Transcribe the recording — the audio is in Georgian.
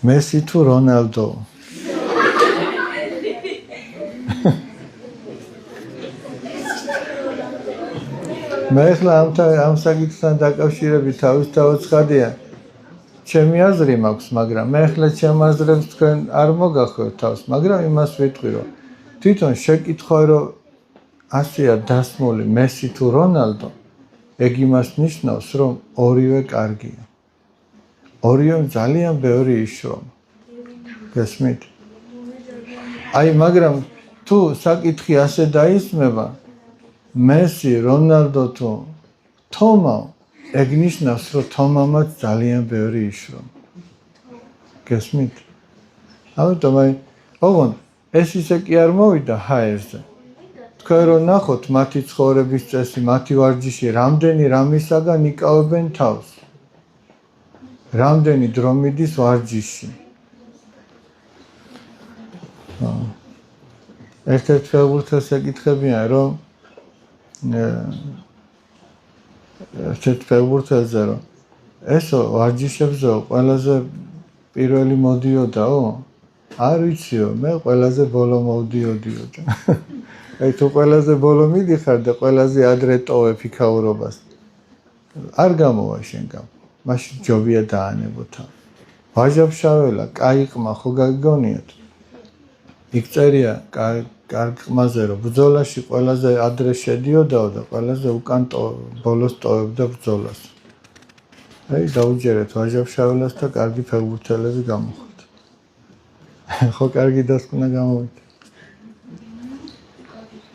მესი თუ რონალდო? მე ახლა ამ საკითხთან დაკავშირებით თავისთავად ცხადია. ჩემი აზრი მაქვს, მაგრამ მე ახლა ჩემ აზრებს თქვენ არ მოგახსოვთ თავს, მაგრამ იმას ვიტყვი, რომ თვითონ შეკითხვა, რომ ასეა დასმული მესი თუ რონალდო, ეგ იმას ნიშნავს, რომ ორივე კარგია. ორივემ ძალიან ბევრი იშრომა. გესმით? აი, მაგრამ თუ საკითხი ასე დაისმება, მესი, რონალდო თუ თომა, ეგ ნიშნავს, რომ თომამაც ძალიან ბევრი იშრომა. გესმით? ამიტომ აი, ოღონდ ეს ისე კი არ მოვიდა ჰაერზე. თქვენ რომ ნახოთ მათი ცხოვრების წესი, მათი ვარჯიში, რამდენი რამისაგან იკავებენ თავს. რამდენი დრო მიდის ვარჯიში. ერთ-ერთ ფეხბურთელს ეკითხებიან, რომ ერთ-ერთ ფეხბურთელზე, რომ ესო ვარჯიშებზე ყველაზე პირველი მოდიოდაო? არ ვიციო, მე ყველაზე ბოლო მოვდიოდიო. აი თუ ყველაზე ბოლო მიდიხარ და ყველაზე ადრე ტოვებ იქაურობას, არ გამოვა შენგან. მაშინ ჯობია დაანებოთა. ვაჟაბშაველა, კაი ყმა ხო გაგონიათ? იქ წერია კარგ ყმაზე, რომ ბრძოლაში ყველაზე ადრე შედიოდაო და ყველაზე უკან ბოლოს ტოვებდა ბრძოლას. აი დაუჯერეთ ვაჟაბშაველას და კარგი ფეხბურთელები გამოხდეთ. ხო კარგი დასკვნა გამოვიდა.